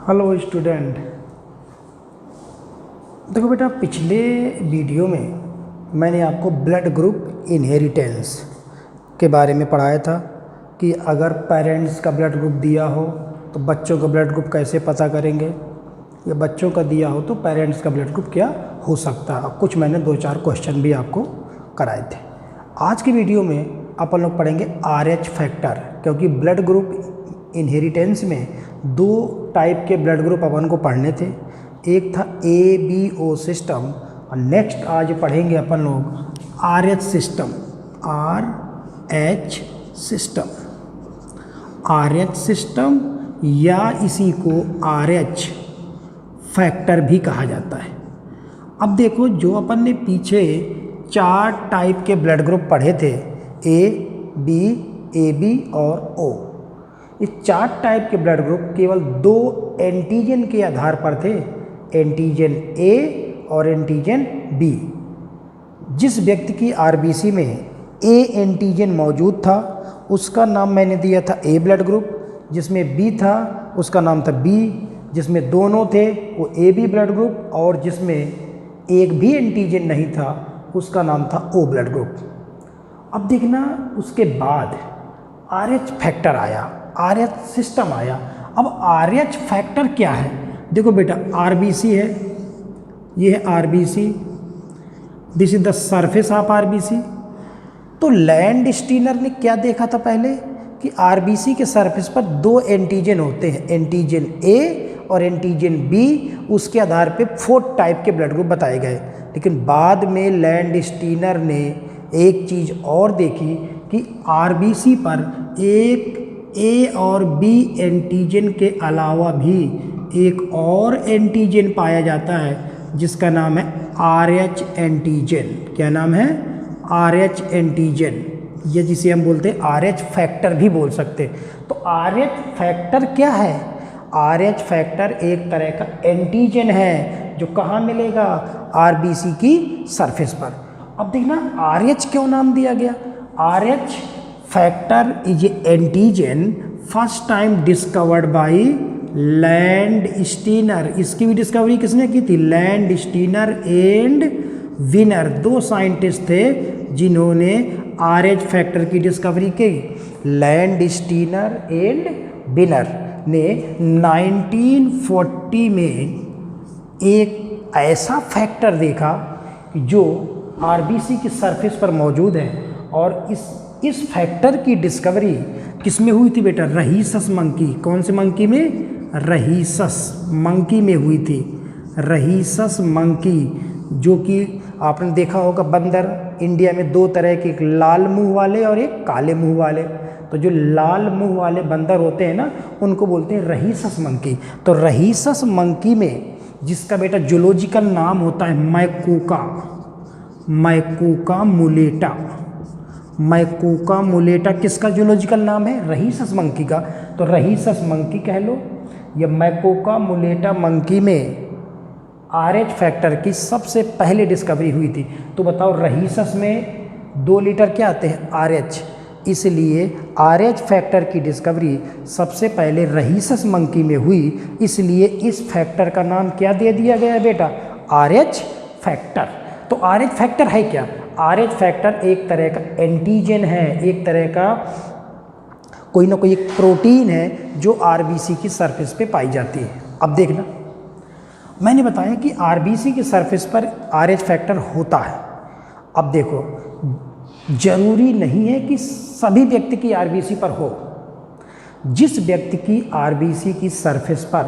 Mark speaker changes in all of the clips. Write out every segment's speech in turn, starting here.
Speaker 1: Hello student. देखो बेटा, पिछले वीडियो में मैंने आपको ब्लड ग्रुप इनहेरिटेंस के बारे में पढ़ाया था कि अगर पेरेंट्स का ब्लड ग्रुप दिया हो तो बच्चों का ब्लड ग्रुप कैसे पता करेंगे, या बच्चों का दिया हो तो पेरेंट्स का ब्लड ग्रुप क्या हो सकता है। कुछ मैंने 2-4 क्वेश्चन भी आपको कराए थे। आज की वीडियो में अपन लोग पढ़ेंगे RH फैक्टर, क्योंकि ब्लड ग्रुप इनहेरिटेंस में 2 टाइप के ब्लड ग्रुप अपन को पढ़ने थे। एक था ABO सिस्टम और नेक्स्ट आज पढ़ेंगे अपन लोग RH system. RH system, RH system या इसी को RH फैक्टर भी कहा जाता है। अब देखो, जो अपन ने पीछे 4 टाइप के ब्लड ग्रुप पढ़े थे, A, B, AB और O। ये 4 टाइप के ब्लड ग्रुप केवल 2 एंटीजन के आधार पर थे, एंटीजन A और एंटीजन B। जिस व्यक्ति की RBC में A एंटीजन मौजूद था उसका नाम मैंने दिया था A ब्लड ग्रुप, जिसमें B था उसका नाम था B, जिसमें दोनों थे वो AB ब्लड ग्रुप, और जिसमें एक भी एंटीजन नहीं था उसका नाम था O ब्लड ग्रुप। अब देखना, उसके बाद RH फैक्टर आया, RH सिस्टम आया। अब RH फैक्टर क्या है? देखो बेटा, RBC है, ये है RBC, this is the surface of RBC। तो लैंड स्टीनर ने क्या देखा था पहले कि RBC के सरफेस पर 2 एंटीजन होते हैं, एंटीजन A और एंटीजन B। उसके आधार पे 4 टाइप के ब्लड ग्रुप बताए गए। लेकिन बाद में लैंड स्टीनर ने एक चीज़ और देखी कि RBC पर एक A और B एंटीजन के अलावा भी एक और एंटीजन पाया जाता है जिसका नाम है RH एंटीजन। क्या नाम है? RH एंटीजन, ये जिसे हम बोलते हैं RH फैक्टर भी बोल सकते हैं। तो RH फैक्टर क्या है? RH फैक्टर एक तरह का एंटीजन है जो कहाँ मिलेगा? RBC की सरफेस पर। अब देखना, RH क्यों नाम दिया गया? RH factor is antigen first time discovered by land Steiner. इसकी भी डिस्कवरी किसने की थी? Land Steiner and winner, 2 scientist थे जिन्होंने RH फैक्टर की डिस्कवरी की। लैंड स्टीनर एंड विनर ने 1940 में एक ऐसा फैक्टर देखा जो RBC की सरफेस पर मौजूद है, और इस फैक्टर की डिस्कवरी किस में हुई थी बेटा? रहीसस मंकी। कौन से मंकी में? रहीसस मंकी में हुई थी। रहीसस मंकी, जो कि आपने देखा होगा बंदर इंडिया में 2 तरह के, एक लाल मुंह वाले और एक काले मुंह वाले। तो जो लाल मुंह वाले बंदर होते हैं ना, उनको बोलते हैं रहीसस मंकी। तो रहीसस मंकी में जिसका बेटा जूलॉजिकल नाम होता है मैकोका, मैकोका मुलेटा। मैकोका मुलेटा किसका जूलॉजिकल नाम है? रहीसस मंकी का। तो रहीसस मंकी कह लो, या मैकोका मुलेटा मंकी में RH फैक्टर की सबसे पहले डिस्कवरी हुई थी। तो बताओ, रहीसस में 2 लीटर क्या आते हैं? RH। इसलिए RH फैक्टर की डिस्कवरी सबसे पहले रहीसस मंकी में हुई, इसलिए इस फैक्टर का नाम क्या दे दिया गया है बेटा? RH factor. तो RH फैक्टर है क्या? RH फैक्टर एक तरह का एंटीजन है, एक तरह का कोई ना कोई एक प्रोटीन है जो RBC की सरफेस पे पाई जाती है। अब देखना, मैंने बताया कि RBC की सरफेस पर RH फैक्टर होता है। अब देखो, जरूरी नहीं है कि सभी व्यक्ति की RBC पर हो। जिस व्यक्ति की RBC की सरफेस पर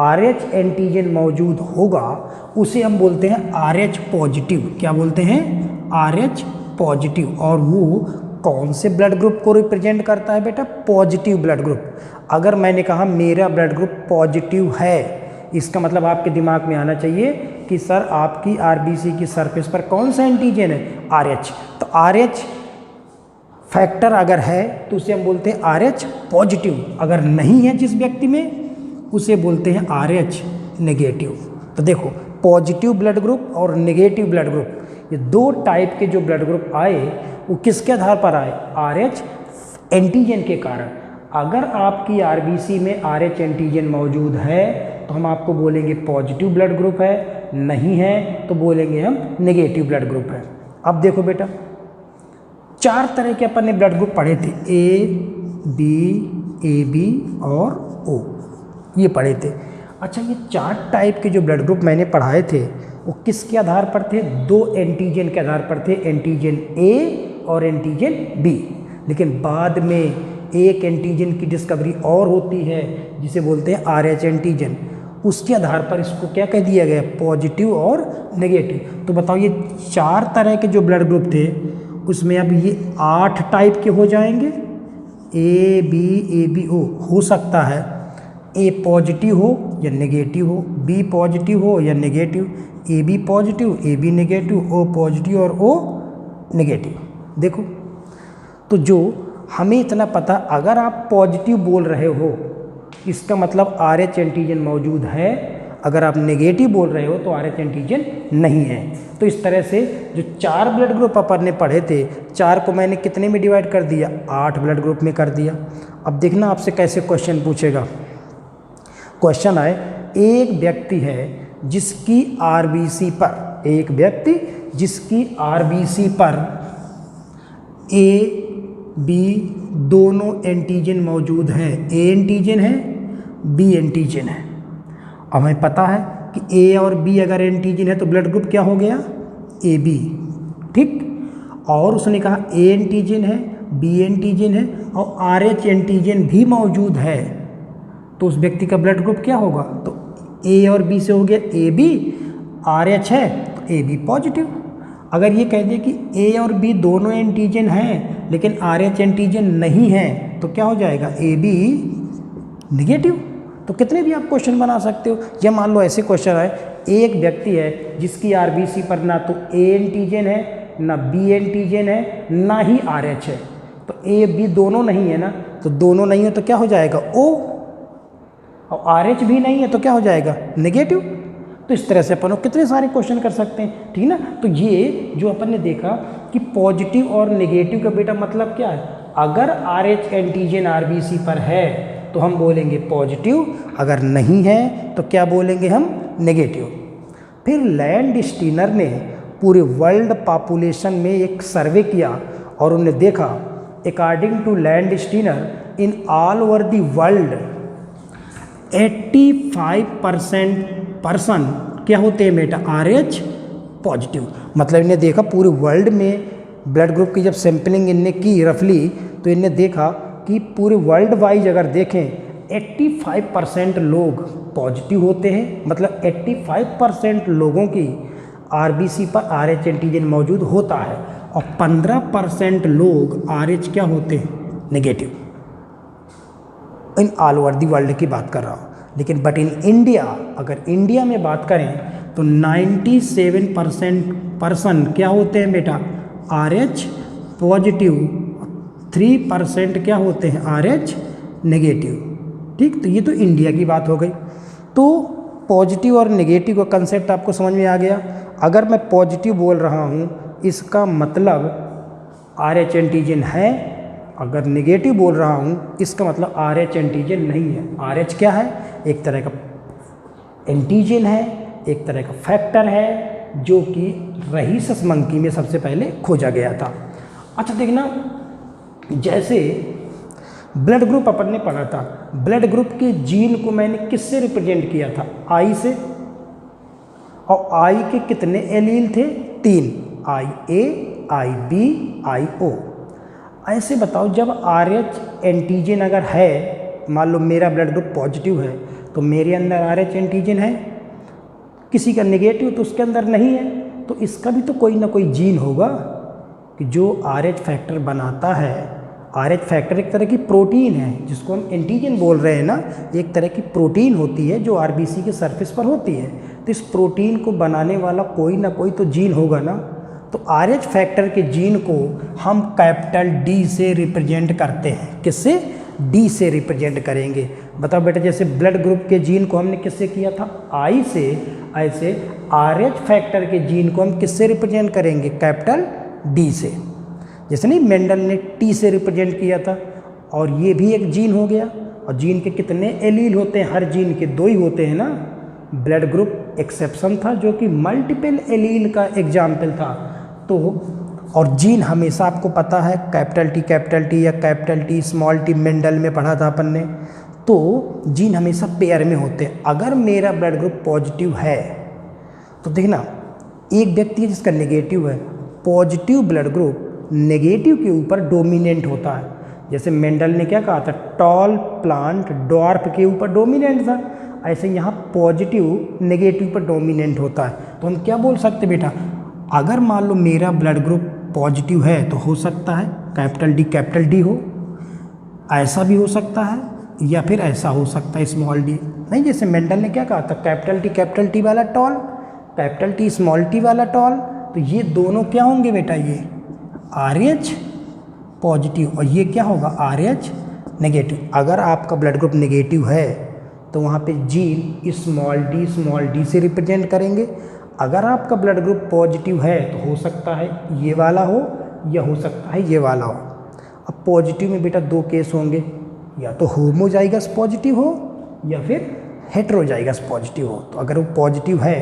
Speaker 1: RH एंटीजन मौजूद होगा उसे हम बोलते हैं RH पॉजिटिव। क्या बोलते हैं? RH positive. और वो कौन से ब्लड ग्रुप को रिप्रेजेंट करता है बेटा? Positive blood group. अगर मैंने कहा मेरा ब्लड ग्रुप पॉजिटिव है, इसका मतलब आपके दिमाग में आना चाहिए कि सर आपकी RBC की सरफेस पर कौन सा एंटीजन है? RH। तो RH फैक्टर अगर है तो उसे हम बोलते हैं RH पॉजिटिव। अगर नहीं है जिस व्यक्ति में, उसे बोलते हैं RH नेगेटिव। तो देखो, पॉजिटिव ब्लड ग्रुप और नेगेटिव ब्लड ग्रुप, ये 2 टाइप के जो ब्लड ग्रुप आए वो किसके आधार पर आए? RH एंटीजन के कारण। अगर आपकी आरबीसी में RH एंटीजन मौजूद है तो हम आपको बोलेंगे पॉजिटिव ब्लड ग्रुप है, नहीं है तो बोलेंगे हम नेगेटिव ब्लड ग्रुप है। अब देखो बेटा, 4 तरह के अपन ने ब्लड ग्रुप पढ़े थे, ए बी और ओ, ये पढ़े थे। अच्छा, ये 4 टाइप के जो ब्लड ग्रुप मैंने पढ़ाए थे वो किसके आधार पर थे? 2 एंटीजन के आधार पर थे, एंटीजन ए और एंटीजन बी। लेकिन बाद में एक एंटीजन की डिस्कवरी और होती है जिसे बोलते हैं RH एंटीजन, उसके आधार पर इसको क्या कह दिया गया? पॉजिटिव और नेगेटिव। तो बताओ, ये 4 तरह के जो ब्लड ग्रुप थे उसमें अब ये 8 टाइप के हो जाएंगे। ए बी ओ, हो सकता है ए पॉजिटिव हो या नेगेटिव हो, बी पॉजिटिव हो या negative, A B positive, A B negative, O positive और ओ नेगेटिव। देखो, तो जो हमें इतना पता, अगर आप पॉजिटिव बोल रहे हो इसका मतलब RH एंटीजन मौजूद है, अगर आप नेगेटिव बोल रहे हो तो RH एंटीजन नहीं है। तो इस तरह से जो 4 ब्लड ग्रुप अपन ने पढ़े थे, 4 को मैंने कितने में डिवाइड कर दिया? 8 ब्लड ग्रुप में कर दिया। अब देखना आपसे कैसे क्वेश्चन पूछेगा। क्वेश्चन आए, एक व्यक्ति है जिसकी RBC पर, एक व्यक्ति जिसकी RBC पर ए बी दोनों एंटीजन मौजूद हैं, ए एंटीजन है, बी एंटीजन है। अब हमें पता है कि ए और बी अगर एंटीजन है तो ब्लड ग्रुप क्या हो गया? ए बी, ठीक। और उसने कहा ए एंटीजन है, बी एंटीजन है और RH एंटीजन भी मौजूद है, तो उस व्यक्ति का ब्लड ग्रुप क्या होगा? तो ए और बी से हो गया ए बी, RH है तो ए बी पॉजिटिव। अगर ये कह दे कि ए और बी दोनों एंटीजन हैं लेकिन RH एंटीजन नहीं है तो क्या हो जाएगा? A B negative. तो कितने भी आप क्वेश्चन बना सकते हो। या मान लो ऐसे क्वेश्चन है, एक व्यक्ति है जिसकी RBC पर ना तो ए एंटीजन है, ना बी एंटीजन है, ना ही RH है, तो ए बी दोनों नहीं है ना, तो दोनों नहीं है तो क्या हो जाएगा? O। और RH भी नहीं है तो क्या हो जाएगा? नेगेटिव। तो इस तरह से अपन कितने सारे क्वेश्चन कर सकते हैं, ठीक ना। तो ये जो अपन ने देखा कि पॉजिटिव और नेगेटिव का बेटा मतलब क्या है? अगर RH एंटीजन RBC पर है तो हम बोलेंगे पॉजिटिव, अगर नहीं है तो क्या बोलेंगे? हम नेगेटिव। फिर लैंडस्टीनर ने पूरे वर्ल्ड पॉपुलेशन में एक सर्वे किया और उन्होंने देखा, according to Landsteiner, in all over the world 85% person क्या होते हैं बेटा? RH positive. मतलब इन्हें देखा पूरे वर्ल्ड में ब्लड ग्रुप की जब सैंपलिंग इनने की रफली, तो इनने देखा कि पूरे वर्ल्ड वाइज अगर देखें 85% लोग पॉजिटिव होते हैं, मतलब 85% लोगों की RBC पर RH एंटीजन मौजूद होता है और 15% लोग RH क्या होते हैं? Negative. In all over the world की बात कर रहा हूँ। लेकिन बट इन इंडिया, अगर इंडिया में बात करें तो 97% पर्सन क्या होते हैं बेटा? RH पॉजिटिव, 3% क्या होते हैं? RH नेगेटिव, ठीक। तो ये तो इंडिया की बात हो गई। तो पॉजिटिव और नेगेटिव का कंसेप्ट आपको समझ में आ गया। अगर मैं पॉजिटिव बोल रहा हूँ इसका मतलब RH एंटीजन है, अगर नेगेटिव बोल रहा हूँ इसका मतलब RH एंटीजन नहीं है। RH क्या है? एक तरह का एंटीजन है, एक तरह का फैक्टर है जो कि रहीसस मंकी में सबसे पहले खोजा गया था। अच्छा देखना, जैसे ब्लड ग्रुप अपन ने पढ़ा था, ब्लड ग्रुप के जीन को मैंने किससे रिप्रेजेंट किया था? I से। और I के कितने एलील थे? 3, IA, IB, IO। ऐसे बताओ, जब RH एंटीजन अगर है, मान लो मेरा ब्लड ग्रुप पॉजिटिव है तो मेरे अंदर RH एंटीजन है, किसी का नेगेटिव तो उसके अंदर नहीं है, तो इसका भी तो कोई ना कोई जीन होगा कि जो RH फैक्टर बनाता है। RH फैक्टर एक तरह की प्रोटीन है जिसको हम एंटीजन बोल रहे हैं ना, एक तरह की प्रोटीन होती है जो RBC के सरफेस पर होती है। तो इस प्रोटीन को बनाने वाला कोई ना कोई तो जीन होगा ना। तो RH फैक्टर के जीन को हम कैपिटल D से रिप्रेजेंट करते हैं। किससे? D से रिप्रेजेंट करेंगे। बताओ बेटा, जैसे ब्लड ग्रुप के जीन को हमने किससे किया था? I से। ऐसे RH फैक्टर के जीन को हम किससे रिप्रेजेंट करेंगे? कैपिटल D से। जैसे नहीं मेंडल ने T से रिप्रेजेंट किया था, और ये भी एक जीन हो गया। और जीन के कितने एलील होते हैं? हर जीन के 2 ही होते हैं ना। ब्लड ग्रुप एक्सेप्शन था जो कि मल्टीपल एलील का एग्जाम्पल था। तो और जीन हमेशा आपको पता है कैपिटल टी या capital T small T, Mendel में पढ़ा था अपन ने। तो जीन हमेशा पेयर में होते हैं। अगर मेरा ब्लड ग्रुप पॉजिटिव है तो देखना एक व्यक्ति है जिसका नेगेटिव है, पॉजिटिव ब्लड ग्रुप नेगेटिव के ऊपर डोमिनेंट होता है। जैसे मेंडल ने क्या कहा था, टॉल प्लांट ड्वार्फ के ऊपर डोमिनेंट था, ऐसे यहाँ पॉजिटिव नेगेटिव पर डोमिनेंट होता है। तो हम क्या बोल सकते बेटा, अगर मान लो मेरा ब्लड ग्रुप पॉजिटिव है तो हो सकता है कैपिटल डी हो, ऐसा भी हो सकता है, या फिर ऐसा हो सकता है स्मॉल डी। नहीं, जैसे मेंडल ने क्या कहा था, कैपिटल टी वाला tall, capital T small T वाला टॉल, तो ये दोनों क्या होंगे बेटा, ये RH पॉजिटिव और ये क्या होगा RH नेगेटिव। अगर आपका ब्लड ग्रुप नेगेटिव है तो वहाँ पे जीन स्मॉल डी से रिप्रेजेंट करेंगे। अगर आपका ब्लड ग्रुप पॉजिटिव है तो हो सकता है ये वाला हो या हो सकता है ये वाला हो। अब पॉजिटिव में बेटा 2 केस होंगे, या तो होमोजाइगस पॉजिटिव हो या फिर हेटेरोजाइगस पॉजिटिव हो। तो अगर वो पॉजिटिव है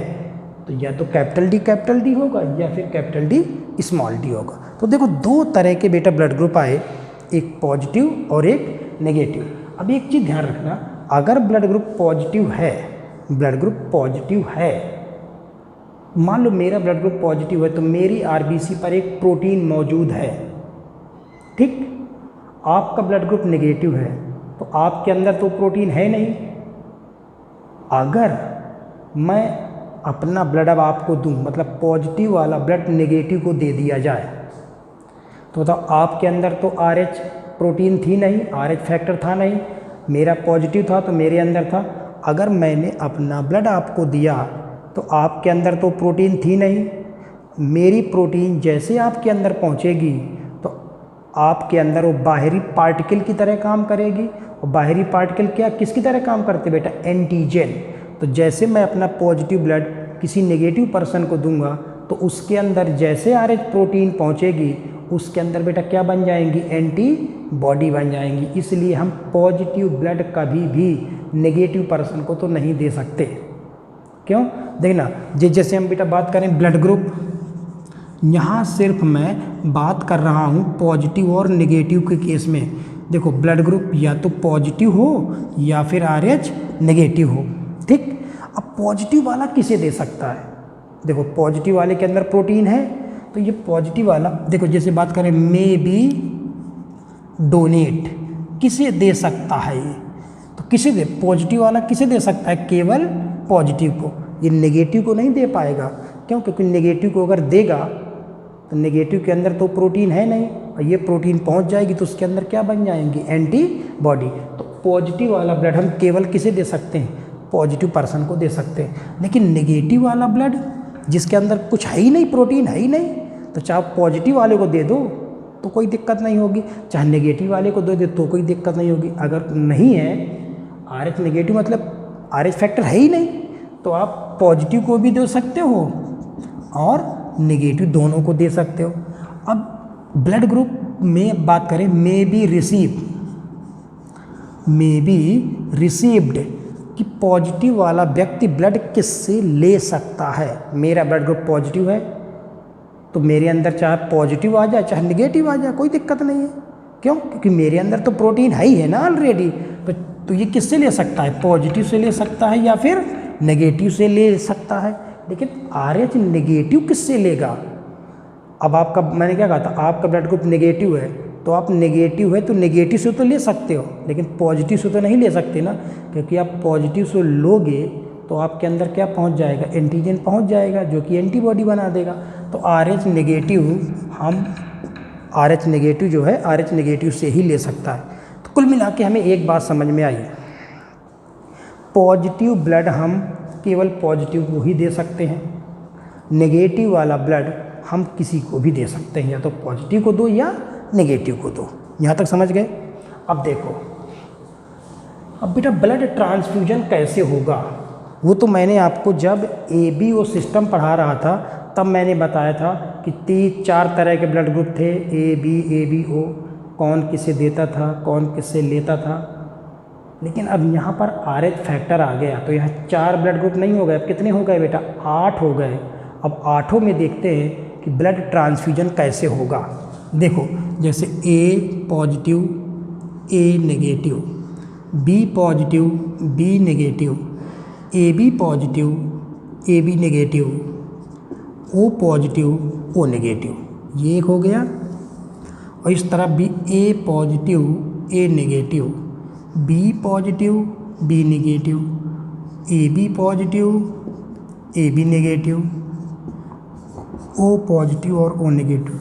Speaker 1: तो या तो कैपिटल डी होगा या फिर कैपिटल डी स्मॉल डी होगा। तो देखो 2 तरह के बेटा ब्लड ग्रुप आए, एक पॉजिटिव और एक नेगेटिव। अब एक चीज़ ध्यान रखना, अगर ब्लड ग्रुप पॉजिटिव है, मान लो मेरा ब्लड ग्रुप पॉजिटिव है तो मेरी RBC पर एक प्रोटीन मौजूद है, ठीक। आपका ब्लड ग्रुप नेगेटिव है तो आपके अंदर तो प्रोटीन है नहीं। अगर मैं अपना ब्लड अब आपको दूं, मतलब पॉजिटिव वाला ब्लड नेगेटिव को दे दिया जाए, तो बताओ आपके अंदर तो RH प्रोटीन थी नहीं, RH फैक्टर था नहीं, मेरा पॉजिटिव था तो मेरे अंदर था। अगर मैंने अपना ब्लड आपको दिया तो आपके अंदर तो प्रोटीन थी नहीं, मेरी प्रोटीन जैसे आपके अंदर पहुंचेगी तो आपके अंदर वो बाहरी पार्टिकल की तरह काम करेगी। और बाहरी पार्टिकल क्या किसकी तरह काम करते बेटा, एंटीजन। तो जैसे मैं अपना पॉजिटिव ब्लड किसी नेगेटिव पर्सन को दूंगा तो उसके अंदर जैसे RH प्रोटीन पहुंचेगी उसके अंदर बेटा क्या बन जाएंगी, एंटीबॉडी बन जाएंगी। इसलिए हम पॉजिटिव ब्लड कभी भी नेगेटिव पर्सन को तो नहीं दे सकते। क्यों, देखना जैसे हम बेटा बात करें ब्लड ग्रुप, यहाँ सिर्फ मैं बात कर रहा हूँ पॉजिटिव और नेगेटिव के केस में। देखो ब्लड ग्रुप या तो पॉजिटिव हो या फिर RH नेगेटिव हो, ठीक। अब पॉजिटिव वाला किसे दे सकता है, देखो पॉजिटिव वाले के अंदर प्रोटीन है तो ये पॉजिटिव वाला, देखो जैसे बात करें मे बी डोनेट, किसे दे सकता है ये, तो किसे दे, पॉजिटिव वाला किसे दे सकता है, केवल पॉजिटिव को। ये नेगेटिव को नहीं दे पाएगा, क्यों, क्योंकि नेगेटिव को अगर देगा तो नेगेटिव के अंदर तो प्रोटीन है नहीं, और ये प्रोटीन पहुंच जाएगी तो उसके अंदर क्या बन जाएंगी, एंटीबॉडी। तो पॉजिटिव वाला ब्लड हम केवल किसे दे सकते हैं, पॉजिटिव पर्सन को दे सकते हैं। लेकिन नेगेटिव वाला ब्लड जिसके अंदर कुछ है ही नहीं, प्रोटीन है ही नहीं, तो चाहे पॉजिटिव वाले को दे दो तो कोई दिक्कत नहीं होगी, चाहे नेगेटिव वाले को दे दो तो कोई दिक्कत नहीं होगी। अगर नहीं है RH नेगेटिव मतलब RH फैक्टर है ही नहीं, तो आप पॉजिटिव को भी दे सकते हो और नेगेटिव दोनों को दे सकते हो। अब ब्लड ग्रुप में बात करें मे बी रिसीव्ड कि पॉजिटिव वाला व्यक्ति ब्लड किससे ले सकता है। मेरा ब्लड ग्रुप पॉजिटिव है तो मेरे अंदर चाहे पॉजिटिव आ जाए चाहे नेगेटिव आ जाए कोई दिक्कत नहीं है। क्यों, क्योंकि मेरे अंदर तो प्रोटीन है ही है ना ऑलरेडी। तो ये किससे ले सकता है, पॉजिटिव से ले सकता है या फिर नेगेटिव से ले सकता है। लेकिन RH नेगेटिव किससे लेगा। अब आपका, मैंने क्या कहा था, आपका ब्लड ग्रुप नेगेटिव है तो आप नेगेटिव है तो नेगेटिव से तो ले सकते हो, लेकिन पॉजिटिव से तो नहीं ले सकते ना, क्योंकि आप पॉजिटिव से लोगे तो आपके अंदर क्या पहुंच जाएगा, एंटीजन पहुंच जाएगा जो कि एंटीबॉडी बना देगा। तो RH नेगेटिव जो है RH नेगेटिव से ही ले सकता है। तो कुल मिला के हमें एक बात समझ में आई, पॉजिटिव ब्लड हम केवल पॉजिटिव को ही दे सकते हैं, नेगेटिव वाला ब्लड हम किसी को भी दे सकते हैं, या तो पॉजिटिव को दो या नेगेटिव को दो। यहाँ तक समझ गए। अब देखो, अब बेटा ब्लड ट्रांसफ्यूजन कैसे होगा, वो तो मैंने आपको जब ABO सिस्टम पढ़ा रहा था तब मैंने बताया था कि 4 तरह के ब्लड ग्रुप थे, AB ABO, कौन किसे देता था कौन किससे लेता था। लेकिन अब यहाँ पर RH फैक्टर आ गया तो यहाँ 4 ब्लड ग्रुप नहीं हो गए, अब कितने हो गए बेटा? 8 हो गए। अब 8 में देखते हैं कि ब्लड ट्रांसफ्यूजन कैसे होगा। देखो जैसे A positive A negative, B positive B negative, AB positive AB negative, O positive O negative, ये एक हो गया। और इस तरफ भी A positive A negative, B positive B negative, AB positive AB negative, O positive और O नेगेटिव।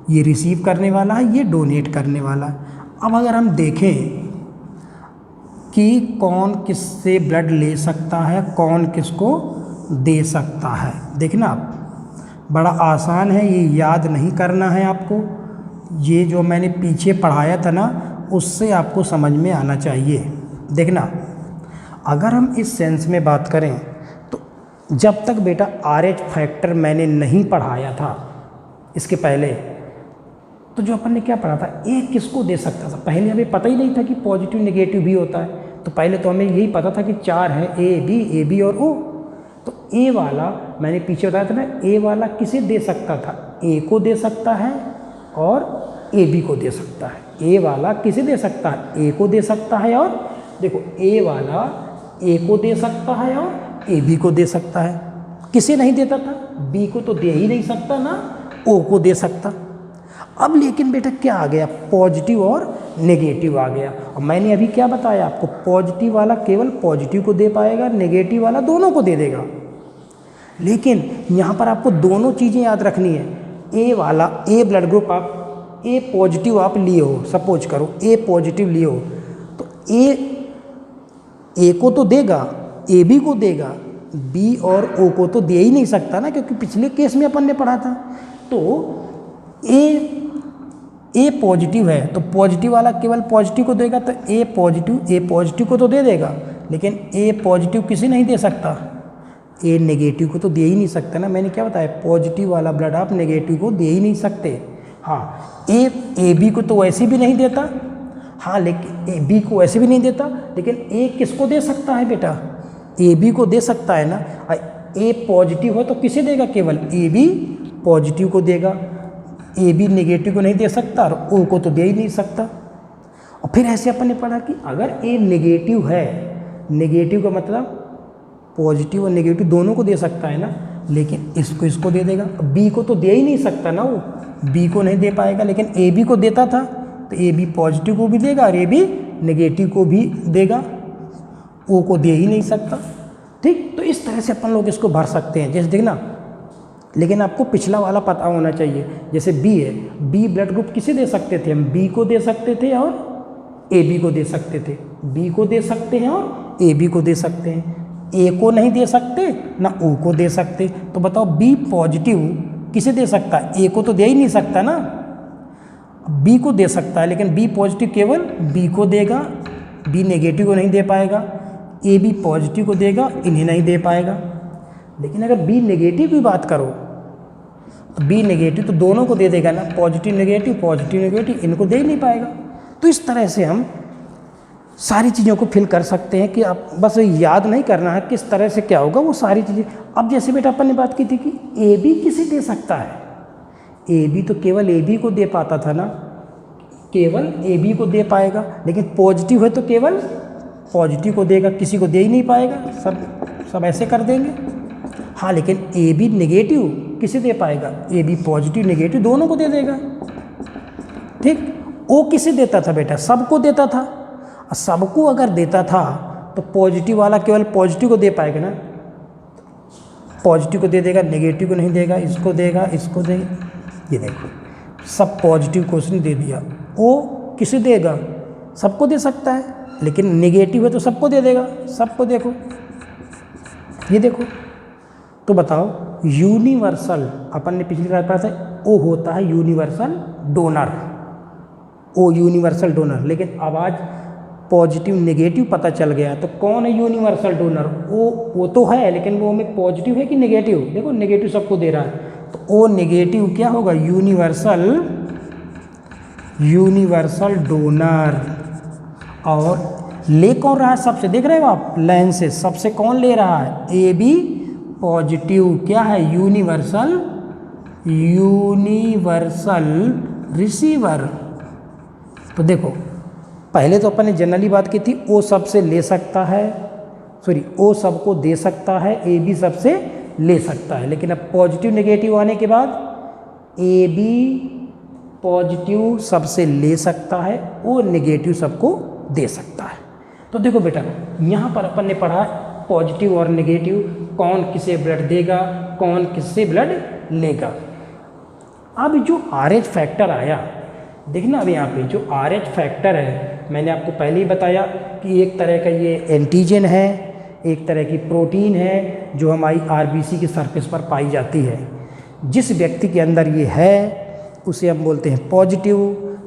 Speaker 1: ये रिसीव करने वाला है, ये डोनेट करने वाला है। अब अगर हम देखें कि कौन किससे ब्लड ले सकता है, कौन किसको दे सकता है, देखना आप, बड़ा आसान है, ये याद नहीं करना है आपको। ये जो मैंने पीछे पढ़ाया था ना, उससे आपको समझ में आना चाहिए। देखना, अगर हम इस सेंस में बात करें तो जब तक बेटा RH फैक्टर मैंने नहीं पढ़ाया था इसके पहले, तो जो अपन ने क्या पढ़ा था, A किसको दे सकता था? पहले हमें पता ही नहीं था कि पॉजिटिव नेगेटिव भी होता है। तो पहले तो हमें यही पता था कि 4 है, A B और O। तो A वाला मैंने पीछे बताया था ना, A वाला किसे दे सकता था? A को दे सकता है और AB को दे सकता है। A वाला किसे दे सकता है? A को दे सकता है, और देखो A वाला A को दे सकता है और AB को दे सकता है। किसे नहीं देता था? B को तो दे ही नहीं सकता ना, O को दे सकता। अब लेकिन बेटा क्या आ गया? पॉजिटिव और नेगेटिव आ गया। और मैंने अभी क्या बताया आपको, पॉजिटिव वाला केवल पॉजिटिव को दे पाएगा, नेगेटिव वाला दोनों को दे देगा। लेकिन यहाँ पर आपको दोनों चीज़ें याद रखनी है। A वाला A ब्लड ग्रुप आप A पॉजिटिव आप लिए हो, सपोज करो A पॉजिटिव लिए हो, तो A को तो देगा, AB को देगा, B और O को तो दे ही नहीं सकता ना, क्योंकि पिछले केस में अपन ने पढ़ा था। तो A पॉजिटिव है तो पॉजिटिव वाला केवल पॉजिटिव को देगा, तो A पॉजिटिव को तो दे देगा, लेकिन A पॉजिटिव किसे नहीं दे सकता? A नेगेटिव को तो दे ही नहीं सकता ना। मैंने क्या बताया, पॉजिटिव वाला ब्लड आप नेगेटिव को दे ही नहीं सकते। हाँ, AB को तो वैसे भी नहीं देता, हाँ, लेकिन B को वैसे भी नहीं देता, लेकिन A किसको दे सकता है बेटा? AB को दे सकता है ना। A पॉजिटिव हो तो किसे देगा? केवल AB पॉजिटिव को देगा, AB नेगेटिव को नहीं दे सकता और O को तो दे ही नहीं सकता। और फिर ऐसे अपन ने पढ़ा कि अगर A नेगेटिव है, नेगेटिव का मतलब पॉजिटिव और नेगेटिव दोनों को दे सकता है ना, लेकिन इसको दे देगा। B को तो दे ही नहीं सकता ना, वो B को नहीं दे पाएगा, लेकिन AB को देता था तो AB पॉजिटिव को भी देगा और AB नेगेटिव को भी देगा, O को दे ही नहीं सकता। ठीक, तो इस तरह से अपन लोग इसको भर सकते हैं। जैसे देखना, लेकिन आपको पिछला वाला पता होना चाहिए। जैसे B है, B ब्लड ग्रुप किसे दे सकते थे? हम B को दे सकते थे और AB को दे सकते थे। B को दे सकते हैं और AB को दे सकते हैं। A को नहीं दे सकते ना O को दे सकते। तो बताओ B पॉजिटिव किसे दे सकता है? A को तो दे ही नहीं सकता ना। B को दे सकता है, लेकिन B पॉजिटिव केवल B को देगा, B नेगेटिव को नहीं दे पाएगा। AB पॉजिटिव को देगा, इन्हें नहीं दे पाएगा। लेकिन अगर B नेगेटिव की बात करो तो B नेगेटिव तो दोनों को दे देगा ना, पॉजिटिव नेगेटिव इनको दे ही नहीं पाएगा। तो इस तरह से हम सारी चीज़ों को फिल कर सकते हैं कि आप बस याद नहीं करना है किस तरह से क्या होगा वो सारी चीज़ें। अब जैसे बेटा अपन ने बात की थी कि AB किसे दे सकता है? AB तो केवल AB को दे पाता था ना, केवल AB को दे पाएगा, लेकिन पॉजिटिव है तो केवल पॉजिटिव को देगा, किसी को दे ही नहीं पाएगा, सब ऐसे कर देंगे। हाँ, लेकिन AB नेगेटिव किसे दे पाएगा? AB पॉजिटिव नेगेटिव दोनों को दे देगा। ठीक, O किसे देता था बेटा? सबको देता था। और सबको अगर देता था तो पॉजिटिव वाला केवल पॉजिटिव को दे पाएगा ना, पॉजिटिव को दे देगा, नेगेटिव को नहीं देगा, इसको देगा, इसको देगा। ये देखो, सब पॉजिटिव क्वेश्चन दे दिया। O किसे देगा? सबको दे सकता है, लेकिन नेगेटिव है तो सबको दे देगा, सबको। देखो, ये देखो, तो बताओ यूनिवर्सल, अपन ने पिछली बार पढ़ा था O होता है universal donor, O universal donor. लेकिन अब आज पॉजिटिव नेगेटिव पता चल गया, तो कौन है यूनिवर्सल डोनर? वो तो है, लेकिन वो में पॉजिटिव है कि नेगेटिव? देखो, नेगेटिव सबको दे रहा है, तो O नेगेटिव क्या होगा? Universal donor. और ले कौन रहा है सबसे, देख रहे हो आप लाइन से सबसे कौन ले रहा है, ए बी पॉजिटिव, क्या है यूनिवर्सल रिसीवर। तो देखो पहले तो अपन ने जनरली बात की थी ओ सबसे ले सकता है, सॉरी ओ सबको दे सकता है, ए बी सबसे ले सकता है, लेकिन अब पॉजिटिव नेगेटिव आने के बाद ए बी पॉजिटिव सबसे ले सकता है, ओ नेगेटिव सबको दे सकता है। तो देखो बेटा यहाँ पर अपन ने पढ़ा पॉजिटिव और नेगेटिव, कौन किसे ब्लड देगा, कौन किससे ब्लड लेगा। अब जो RH फैक्टर आया, देखना अब यहाँ पे जो RH फैक्टर है, मैंने आपको पहले ही बताया कि एक तरह का ये एंटीजन है, एक तरह की प्रोटीन है जो हमारी RBC की सरफेस पर पाई जाती है। जिस व्यक्ति के अंदर ये है उसे हम बोलते हैं पॉजिटिव,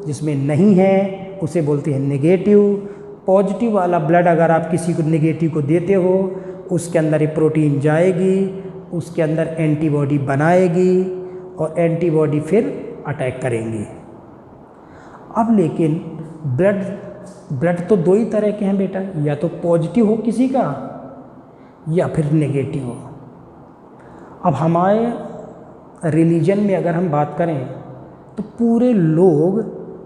Speaker 1: जिसमें नहीं है उसे बोलते हैं नेगेटिव। पॉजिटिव वाला ब्लड अगर आप किसी को नेगेटिव को देते हो, उसके अंदर ये प्रोटीन जाएगी, उसके अंदर एंटीबॉडी बनाएगी और एंटीबॉडी फिर अटैक करेंगी। अब लेकिन ब्लड तो दो ही तरह के हैं बेटा, या तो पॉजिटिव हो किसी का या फिर नेगेटिव हो। अब हमारे रिलीजन में अगर हम बात करें तो पूरे लोग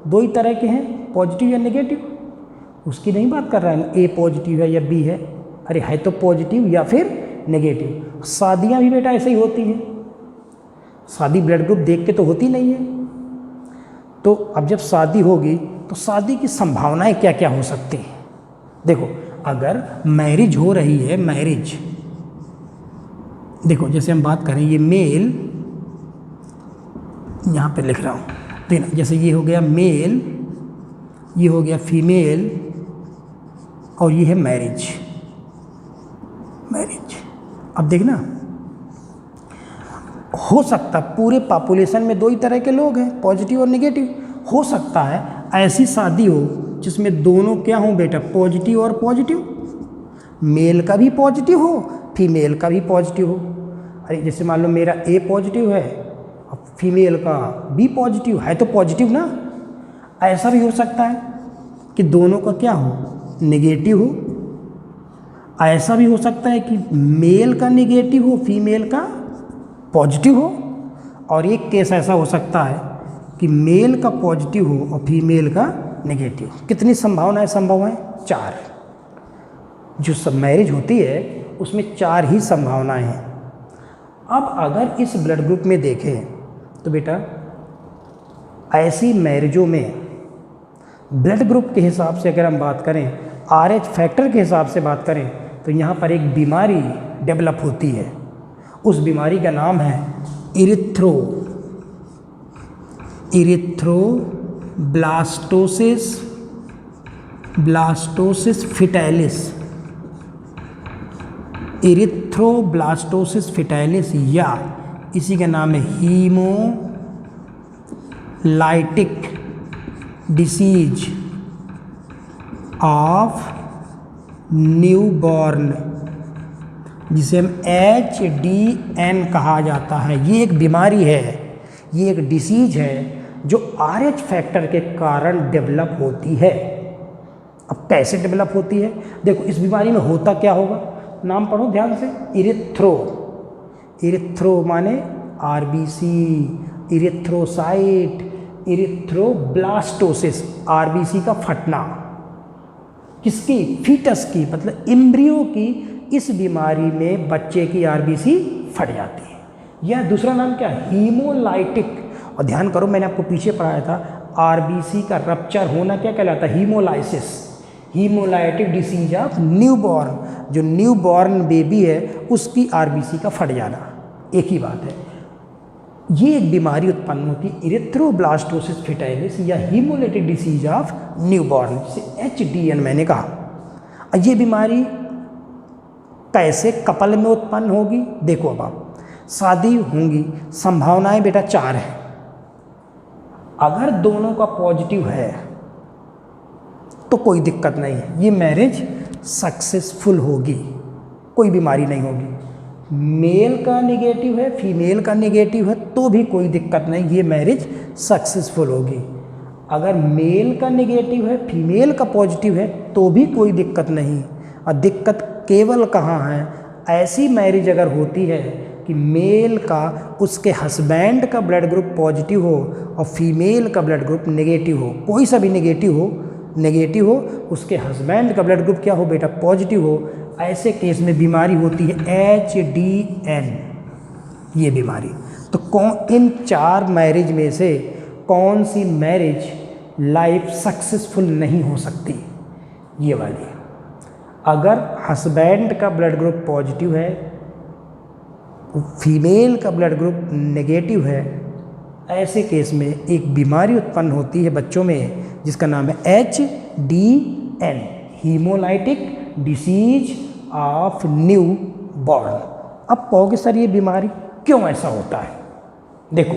Speaker 1: दो ही तरह के हैं, पॉजिटिव या नेगेटिव। उसकी नहीं बात कर रहा है ए पॉजिटिव है या बी है, अरे है तो पॉजिटिव या फिर नेगेटिव। शादियाँ भी बेटा ऐसे ही होती हैं, शादी ब्लड ग्रुप देख के तो होती नहीं है। तो अब जब शादी होगी तो शादी की संभावनाएं क्या क्या हो सकती हैं। देखो अगर मैरिज हो रही है, मैरिज देखो जैसे हम बात करें ये मेल, यहाँ पे लिख रहा हूँ, देखना जैसे ये हो गया मेल, ये हो गया फीमेल और ये है मैरिज। अब देखना हो सकता पूरे पॉपुलेशन में दो ही तरह के लोग हैं, पॉजिटिव और नेगेटिव। हो सकता है ऐसी शादी हो जिसमें दोनों क्या हों बेटा, पॉजिटिव और पॉजिटिव, मेल का भी पॉजिटिव हो, फीमेल का भी पॉजिटिव हो। अरे जैसे मान लो मेरा ए पॉजिटिव है और फीमेल का बी पॉजिटिव है, तो पॉजिटिव ना। ऐसा भी हो सकता है कि दोनों का क्या हो, नेगेटिव हो। ऐसा भी हो सकता है कि मेल का नेगेटिव हो, फीमेल का पॉजिटिव हो। और एक केस ऐसा हो सकता है कि मेल का पॉजिटिव हो और फीमेल का नेगेटिव। कितनी संभावनाएं संभव हैं, 4। जो सब मैरिज होती है उसमें 4 ही संभावनाएं हैं। अब अगर इस ब्लड ग्रुप में देखें तो बेटा ऐसी मैरिजों में ब्लड ग्रुप के हिसाब से अगर हम बात करें, RH फैक्टर के हिसाब से बात करें, तो यहाँ पर एक बीमारी डेवलप होती है। उस बीमारी का नाम है ब्लास्टोसिस फिटालिस, इरिथ्रोब्लास्टोसिस फिटालिस, या इसी का नाम है हीमोलाइटिक डिसीज ऑफ न्यूबॉर्न, जिसे हम HDN कहा जाता है। ये एक बीमारी है, ये एक डिसीज है जो RH फैक्टर के कारण डेवलप होती है। अब कैसे डेवलप होती है, देखो इस बीमारी में होता क्या होगा, नाम पढ़ो ध्यान से, इरिथ्रो माने RBC, इरिथ्रोसाइट, इरिथ्रोब्लास्टोसिस, RBC का फटना, किसकी, फीटस की, मतलब एम्ब्रियो की। इस बीमारी में बच्चे की RBC फट जाती है। यह दूसरा नाम क्या है, हीमोलाइटिक। और ध्यान करो मैंने आपको पीछे पढ़ाया था, RBC का रप्चर होना क्या कहलाता है, haemolysis, haemolytic disease of newborn. जो न्यूबॉर्न बेबी है उसकी RBC का फट जाना, एक ही बात है। ये एक बीमारी उत्पन्न होती है, इरिथ्रोब्लास्टोसिस फिटालिस या हीमोलाइटिक डिसीज ऑफ न्यूबॉर्न, जिसे HDN मैंने कहा। ये बीमारी कैसे कपल में उत्पन्न होगी, देखो अब आप शादी होंगी, संभावनाएं बेटा 4 हैं। अगर दोनों का पॉजिटिव है तो कोई दिक्कत नहीं है, ये मैरिज सक्सेसफुल होगी, कोई बीमारी नहीं होगी। मेल का नेगेटिव है, फीमेल का नेगेटिव है, तो भी कोई दिक्कत नहीं, ये मैरिज सक्सेसफुल होगी। अगर मेल का नेगेटिव है, फीमेल का पॉजिटिव है तो भी कोई दिक्कत नहीं। और दिक्कत केवल कहाँ है, ऐसी मैरिज अगर होती है कि मेल का उसके हस्बैंड का ब्लड ग्रुप पॉजिटिव हो और फीमेल का ब्लड ग्रुप नेगेटिव हो, कोई सा भी नेगेटिव हो, उसके हस्बैंड का ब्लड ग्रुप क्या हो बेटा, पॉजिटिव हो, ऐसे केस में बीमारी होती है HDN, ये बीमारी। तो इन 4 मैरिज में से कौन सी मैरिज लाइफ सक्सेसफुल नहीं हो सकती, ये वाली। अगर हस्बैंड का ब्लड ग्रुप पॉजिटिव है, फीमेल का ब्लड ग्रुप नेगेटिव है, ऐसे केस में एक बीमारी उत्पन्न होती है बच्चों में जिसका नाम है HDN, haemolytic disease of new born. अब कहोगे सर ये बीमारी क्यों ऐसा होता है? देखो,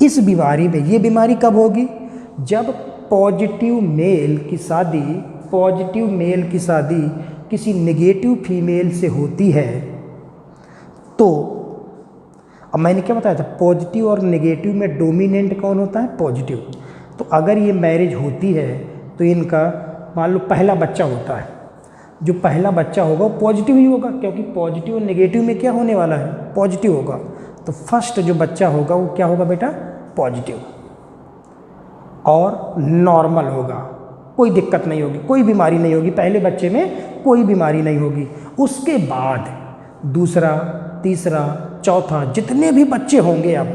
Speaker 1: इस बीमारी में, ये बीमारी कब होगी, जब पॉजिटिव मेल की शादी किसी नेगेटिव फीमेल से होती है। तो अब मैंने क्या बताया था, पॉजिटिव और नेगेटिव में डोमिनेंट कौन होता है, पॉजिटिव। तो अगर ये मैरिज होती है तो इनका मान लो पहला बच्चा होता है, जो पहला बच्चा होगा वो पॉजिटिव ही होगा, क्योंकि पॉजिटिव और नेगेटिव में क्या होने वाला है, पॉजिटिव होगा। तो फर्स्ट जो बच्चा होगा वो क्या होगा बेटा, पॉजिटिव और नॉर्मल होगा, कोई दिक्कत नहीं होगी, कोई बीमारी नहीं होगी, पहले बच्चे में कोई बीमारी नहीं होगी। उसके बाद दूसरा, तीसरा, चौथा, जितने भी बच्चे होंगे अब,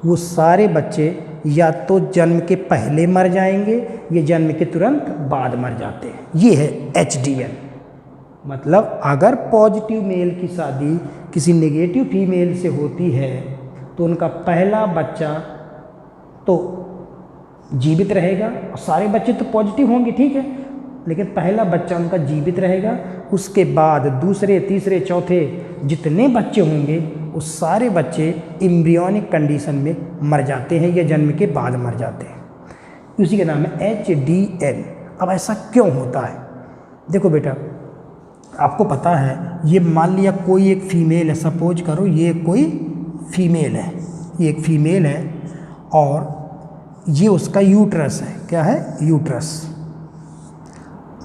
Speaker 1: वो सारे बच्चे या तो जन्म के पहले मर जाएंगे या जन्म के तुरंत बाद मर जाते हैं। ये है HDN। मतलब अगर पॉजिटिव मेल की शादी किसी नेगेटिव फीमेल से होती है तो उनका पहला बच्चा तो जीवित रहेगा, और सारे बच्चे तो पॉजिटिव होंगे, ठीक है, लेकिन पहला बच्चा उनका जीवित रहेगा। उसके बाद दूसरे, तीसरे, चौथे जितने बच्चे होंगे वो सारे बच्चे एम्ब्रियोनिक कंडीशन में मर जाते हैं या जन्म के बाद मर जाते हैं। उसी का नाम है HDN। अब ऐसा क्यों होता है? देखो बेटा, आपको पता है, ये मान लिया कोई एक फीमेल है, सपोज करो ये कोई फीमेल है, ये एक फीमेल है और ये उसका यूट्रस है। क्या है? यूट्रस,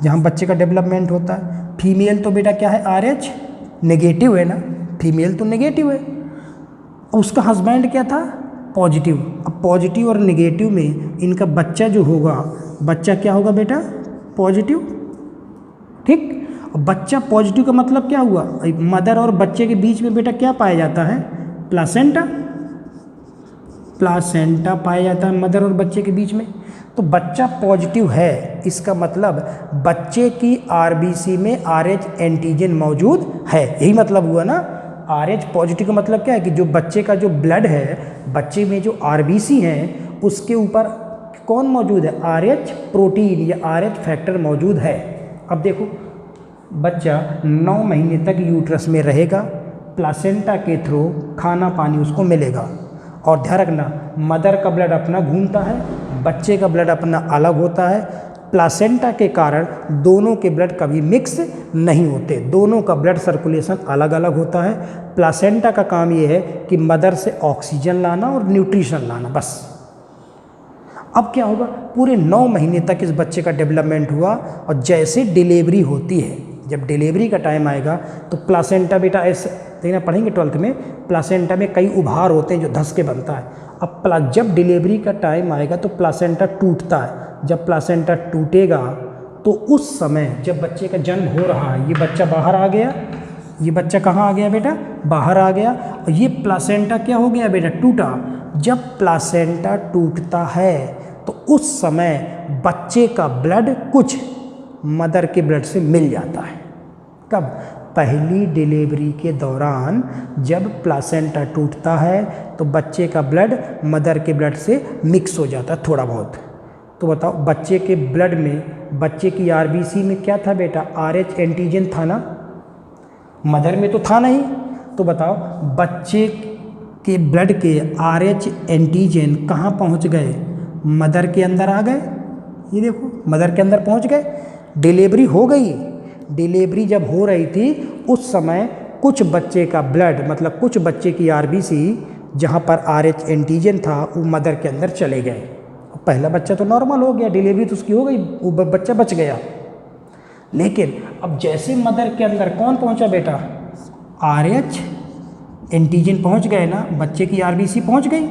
Speaker 1: जहाँ बच्चे का डेवलपमेंट होता है। फीमेल तो बेटा क्या है, RH नेगेटिव है ना, फीमेल तो नेगेटिव है। उसका हस्बैंड क्या था, पॉजिटिव। अब पॉजिटिव और नेगेटिव में इनका बच्चा जो होगा, बच्चा क्या होगा बेटा, पॉजिटिव, ठीक। बच्चा पॉजिटिव का मतलब क्या हुआ, मदर और बच्चे के बीच में बेटा क्या पाया जाता है, प्लासेंटा, प्लासेंटा पाया जाता है मदर और बच्चे के बीच में। तो बच्चा पॉजिटिव है, इसका मतलब बच्चे की RBC में RH एंटीजन मौजूद है, यही मतलब हुआ ना। RH पॉजिटिव का मतलब क्या है कि जो बच्चे का जो ब्लड है, बच्चे में जो RBC है उसके ऊपर कौन मौजूद है, RH प्रोटीन या RH फैक्टर मौजूद है। अब देखो, बच्चा 9 महीने तक यूट्रस में रहेगा, प्लासेंटा के थ्रू खाना पानी उसको मिलेगा। और ध्यान रखना, मदर का ब्लड अपना घूमता है, बच्चे का ब्लड अपना अलग होता है। प्लासेंटा के कारण दोनों के ब्लड कभी मिक्स नहीं होते, दोनों का ब्लड सर्कुलेशन अलग अलग होता है। प्लासेंटा का काम ये है कि मदर से ऑक्सीजन लाना और न्यूट्रिशन लाना, बस। अब क्या होगा, पूरे 9 महीने तक इस बच्चे का डेवलपमेंट हुआ और जैसे डिलीवरी होती है, जब डिलीवरी का टाइम आएगा तो प्लासेंटा बेटा ऐसे देखना, पढ़ेंगे 12th में, प्लासेंटा में कई उभार होते हैं जो धस के बनता है। अब जब डिलीवरी का टाइम आएगा तो प्लासेंटा टूटता है। जब प्लासेंटा टूटेगा तो उस समय जब बच्चे का जन्म हो रहा है, ये बच्चा बाहर आ गया, ये बच्चा कहाँ आ गया बेटा, बाहर आ गया, और ये प्लासेंटा क्या हो गया बेटा, टूटा। जब प्लासेंटा टूटता है तो उस समय बच्चे का ब्लड कुछ मदर के ब्लड से मिल जाता है। कब? पहली डिलीवरी के दौरान जब प्लासेंटा टूटता है तो बच्चे का ब्लड मदर के ब्लड से मिक्स हो जाता है थोड़ा बहुत। तो बताओ, बच्चे के ब्लड में, बच्चे की RBC में क्या था बेटा, RH एंटीजन था ना, मदर में तो था नहीं। तो बताओ, बच्चे के ब्लड के RH एंटीजन कहाँ पहुँच गए, मदर के अंदर आ गए। ये देखो, मदर के अंदर पहुँच गए, डिलीवरी हो गई। डिलीवरी जब हो रही थी उस समय कुछ बच्चे का ब्लड, मतलब कुछ बच्चे की RBC जहाँ पर RH एंटीजन था वो मदर के अंदर चले गए। पहला बच्चा तो नॉर्मल हो गया, डिलीवरी तो उसकी हो गई, वो बच्चा बच गया। लेकिन अब जैसे मदर के अंदर कौन पहुँचा बेटा, RH एंटीजन पहुँच गए ना, बच्चे की RBC पहुँच गई।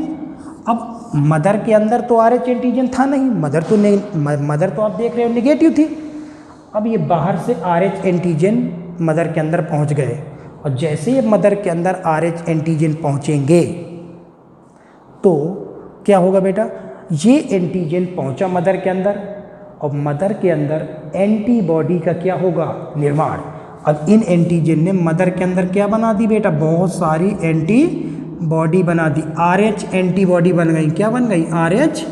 Speaker 1: अब मदर के अंदर तो RH एंटीजन था नहीं, मदर तो आप देख रहे हो नेगेटिव थी। अब ये बाहर से RH एंटीजन मदर के अंदर पहुँच गए, और जैसे ये मदर के अंदर RH एंटीजन पहुँचेंगे तो क्या होगा बेटा, ये एंटीजन पहुँचा मदर के अंदर, और मदर के अंदर एंटीबॉडी का क्या होगा, निर्माण। अब इन एंटीजन ने मदर के अंदर क्या बना दी बेटा, बहुत सारी एंटीबॉडी बना दी, RH एंटीबॉडी बन गई। क्या बन गई, RH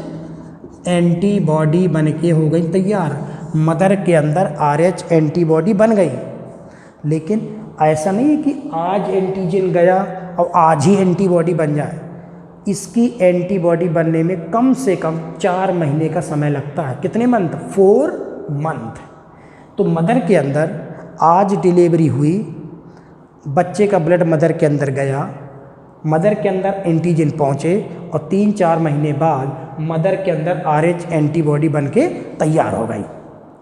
Speaker 1: एंटीबॉडी बन के हो गई तैयार। मदर के अंदर RH एंटीबॉडी बन गई। लेकिन ऐसा नहीं है कि आज एंटीजन गया और आज ही एंटीबॉडी बन जाए। इसकी एंटीबॉडी बनने में कम से कम 4 महीने का समय लगता है। कितने मंथ, 4 मंथ। तो मदर के अंदर आज डिलीवरी हुई, बच्चे का ब्लड मदर के अंदर गया, मदर के अंदर एंटीजन पहुँचे, और 3-4 महीने बाद मदर के अंदर RH एंटीबॉडी बन के तैयार हो गई।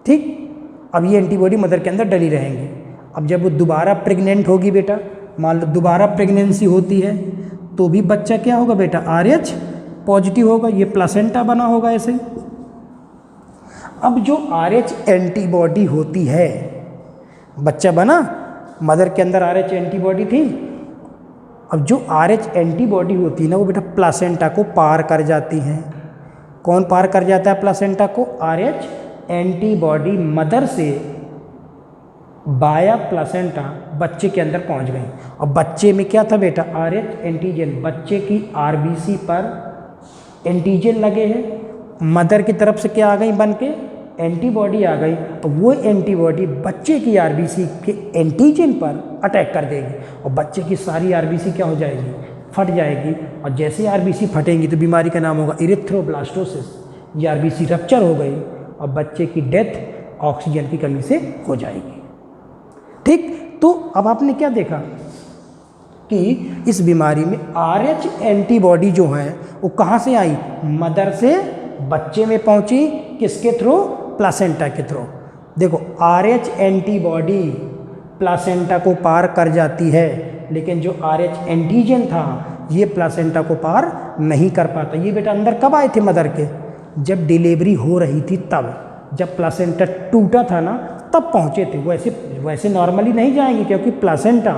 Speaker 1: ठीक, अब ये एंटीबॉडी मदर के अंदर डली रहेंगी। अब जब वो दोबारा प्रेग्नेंट होगी बेटा, मान लो दोबारा प्रेगनेंसी होती है, तो भी बच्चा क्या होगा बेटा, RH पॉजिटिव होगा, ये प्लासेंटा बना होगा ऐसे ही। अब जो RH एंटीबॉडी होती है, बच्चा बना, मदर के अंदर RH एंटीबॉडी थी, अब जो RH एंटीबॉडी होती है ना, वो बेटा प्लासेंटा को पार कर जाती हैं। कौन पार कर जाता है प्लासेंटा को, RH एंटीबॉडी मदर से बाया प्लासेंटा बच्चे के अंदर पहुंच गई। और बच्चे में क्या था बेटा, RH एंटीजन, बच्चे की RBC पर एंटीजन लगे हैं, मदर की तरफ से क्या आ गई बन के, एंटीबॉडी आ गई। और वो एंटीबॉडी बच्चे की RBC के एंटीजन पर अटैक कर देगी, और बच्चे की सारी RBC क्या हो जाएगी, फट जाएगी। और जैसे RBC फटेंगी तो बीमारी का नाम होगा इरिथ्रोब्लास्टोसिस। ये RBC रप्चर हो गई और बच्चे की डेथ ऑक्सीजन की कमी से हो जाएगी। ठीक, तो अब आपने क्या देखा कि इस बीमारी में RH एंटीबॉडी जो है वो कहाँ से आई, मदर से बच्चे में पहुँची, किसके थ्रू, प्लासेंटा के थ्रू। देखो RH एंटीबॉडी प्लासेंटा को पार कर जाती है, लेकिन जो RH एंटीजन था ये प्लासेंटा को पार नहीं कर पाता। ये बेटा अंदर कब आए थे मदर के, जब डिलीवरी हो रही थी तब, जब प्लासेंटा टूटा था ना तब पहुँचे थे। वैसे नॉर्मली नहीं जाएंगे, क्योंकि प्लासेंटा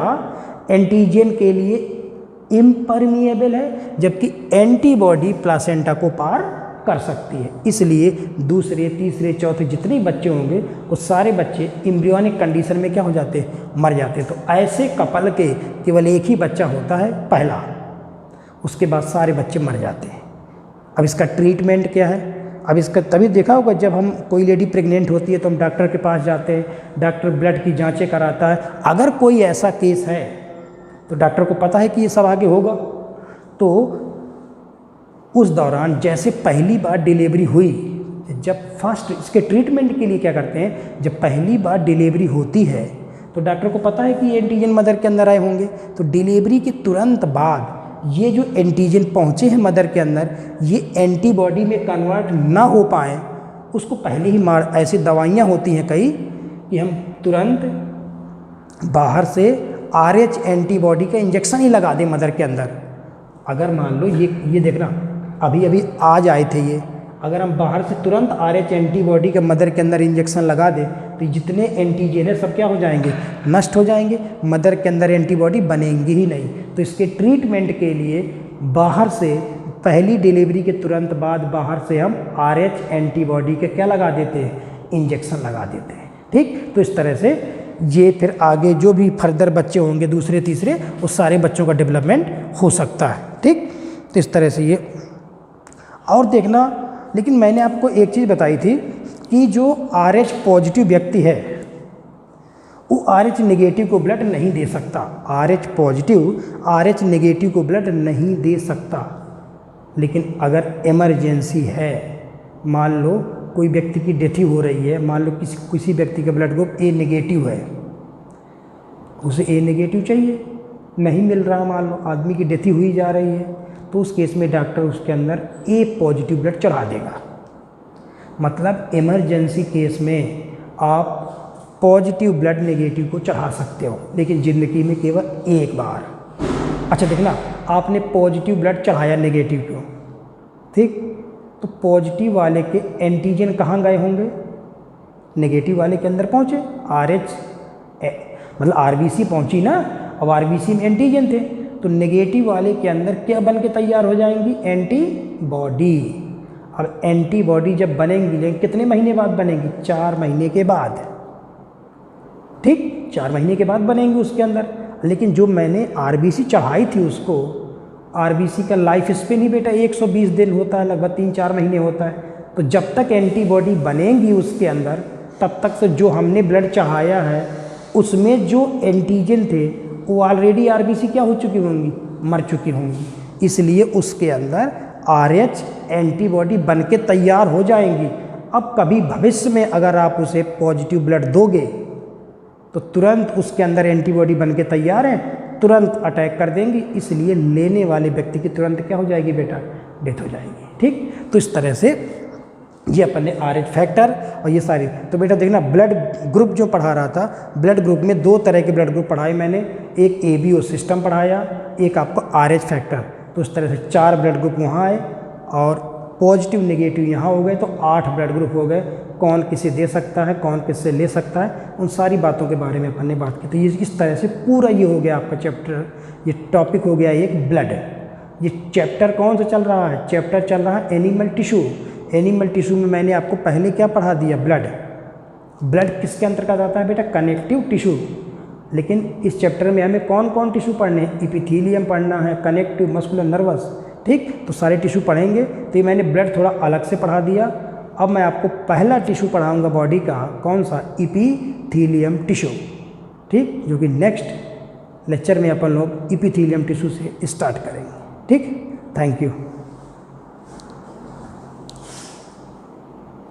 Speaker 1: एंटीजन के लिए इम्परमिएबल है, जबकि एंटीबॉडी प्लासेंटा को पार कर सकती है। इसलिए दूसरे, तीसरे, चौथे जितने बच्चे होंगे वो सारे बच्चे एम्ब्रियोनिक कंडीशन में क्या हो जाते, मर जाते। तो ऐसे कपल के केवल एक ही बच्चा होता है, पहला, उसके बाद सारे बच्चे मर जाते हैं। अब इसका ट्रीटमेंट क्या है, अब इसका तभी देखा होगा जब हम कोई लेडी प्रेग्नेंट होती है तो हम डॉक्टर के पास जाते हैं, डॉक्टर ब्लड की जांचें कराता है। अगर कोई ऐसा केस है तो डॉक्टर को पता है कि ये सब आगे होगा, तो उस दौरान जैसे पहली बार डिलीवरी हुई, जब फर्स्ट इसके ट्रीटमेंट के लिए क्या करते हैं, जब पहली बार डिलीवरी होती है तो डॉक्टर को पता है कि ये एंटीजन मदर के अंदर आए होंगे, तो डिलीवरी के तुरंत बाद ये जो एंटीजन पहुँचे हैं मदर के अंदर, ये एंटीबॉडी में कन्वर्ट ना हो पाए, उसको पहले ही मार, ऐसी दवाइयाँ होती हैं कई कि हम तुरंत बाहर से RH एंटीबॉडी का इंजेक्शन ही लगा दें मदर के अंदर। अगर मान लो ये देखना अभी आज आए थे ये, अगर हम बाहर से तुरंत RH एंटीबॉडी का मदर के अंदर इंजेक्शन लगा दें तो जितने एंटीजन है सब क्या हो जाएंगे, नष्ट हो जाएंगे, मदर के अंदर एंटीबॉडी बनेंगी ही नहीं। तो इसके ट्रीटमेंट के लिए बाहर से पहली डिलीवरी के तुरंत बाद बाहर से हम RH एंटीबॉडी के क्या लगा देते हैं, इंजेक्शन लगा देते हैं। ठीक, तो इस तरह से ये फिर आगे जो भी फर्दर बच्चे होंगे दूसरे तीसरे, उस सारे बच्चों का डेवलपमेंट हो सकता है। ठीक, तो इस तरह से ये और देखना। लेकिन मैंने आपको एक चीज़ बताई थी कि जो RH पॉजिटिव व्यक्ति है वो RH नेगेटिव को ब्लड नहीं दे सकता। RH पॉजिटिव RH नेगेटिव को ब्लड नहीं दे सकता। लेकिन अगर इमरजेंसी है, मान लो कोई व्यक्ति की डेथ हो रही है, मान लो किसी व्यक्ति का ब्लड ग्रुप A नेगेटिव है, उसे A नेगेटिव चाहिए, नहीं मिल रहा, मान लो आदमी की डेथ हुई जा रही है, तो उस केस में डॉक्टर उसके अंदर ए पॉजिटिव ब्लड चढ़ा देगा। मतलब इमरजेंसी केस में आप पॉजिटिव ब्लड नेगेटिव को चढ़ा सकते हो, लेकिन ज़िंदगी में केवल एक बार। अच्छा देखना, आपने पॉजिटिव ब्लड चढ़ाया नेगेटिव को, ठीक, तो पॉजिटिव वाले के एंटीजन कहाँ गए होंगे? नेगेटिव वाले के अंदर पहुँचे, मतलब आरबीसी पहुँची ना। अब आरबीसी में एंटीजन थे, तो नेगेटिव वाले के अंदर क्या बन के तैयार हो जाएंगी? एंटीबॉडी। अब एंटीबॉडी जब बनेंगी, लेकिन कितने महीने बाद बनेंगी? 4 महीने के बाद, ठीक, 4 महीने के बाद बनेंगी उसके अंदर। लेकिन जो मैंने आरबीसी चढ़ाई थी उसको, आरबीसी का लाइफ स्पेन ही बेटा 120 दिन होता है, लगभग 3-4 महीने होता है। तो जब तक एंटीबॉडी बनेंगी उसके अंदर, तब तक तो जो हमने ब्लड चढ़ाया है उसमें जो एंटीजन थे वो ऑलरेडी आरबीसी क्या हो चुकी होंगी? मर चुकी होंगी। इसलिए उसके अंदर आरएच एंटीबॉडी बन के तैयार हो जाएंगी। अब कभी भविष्य में अगर आप उसे पॉजिटिव ब्लड दोगे तो तुरंत उसके अंदर एंटीबॉडी बन के तैयार है, तुरंत अटैक कर देंगी। इसलिए लेने वाले व्यक्ति की तुरंत क्या हो जाएगी बेटा? डेथ हो जाएगी। ठीक, तो इस तरह से ये अपन ने आरएच फैक्टर और ये सारी। तो बेटा देखना, ब्लड ग्रुप जो पढ़ा रहा था, ब्लड ग्रुप में 2 तरह के ब्लड ग्रुप पढ़ाए मैंने, एक एबीओ सिस्टम पढ़ाया, एक आपको आरएच फैक्टर। तो इस तरह से 4 ब्लड ग्रुप वहाँ आए और पॉजिटिव नेगेटिव यहाँ हो गए, तो 8 ब्लड ग्रुप हो गए। कौन किसे दे सकता है, कौन किससे ले सकता है, उन सारी बातों के बारे में अपन ने बात की। तो ये इस तरह से पूरा ये हो गया आपका चैप्टर, ये टॉपिक हो गया एक ब्लड। ये चैप्टर कौन सा चल रहा है? चैप्टर चल रहा है एनिमल टिश्यू। एनिमल टिश्यू में मैंने आपको पहले क्या पढ़ा दिया? ब्लड। ब्लड किसके अंतर्गत आता है बेटा? Connective tissue. लेकिन इस चैप्टर में हमें कौन कौन टिश्यू पढ़ने हैं? इपिथीलियम पढ़ना है, कनेक्टिव, मस्कुलर, नर्वस, ठीक, तो सारे टिश्यू पढ़ेंगे। तो ये मैंने ब्लड थोड़ा अलग से पढ़ा दिया। अब मैं आपको पहला टिश्यू पढ़ाऊंगा बॉडी का, कौन सा? इपिथीलियम टिश्यू, ठीक, जो कि नेक्स्ट लेक्चर में अपन लोग इपिथीलियम टिश्यू से स्टार्ट करेंगे। ठीक, थैंक यू।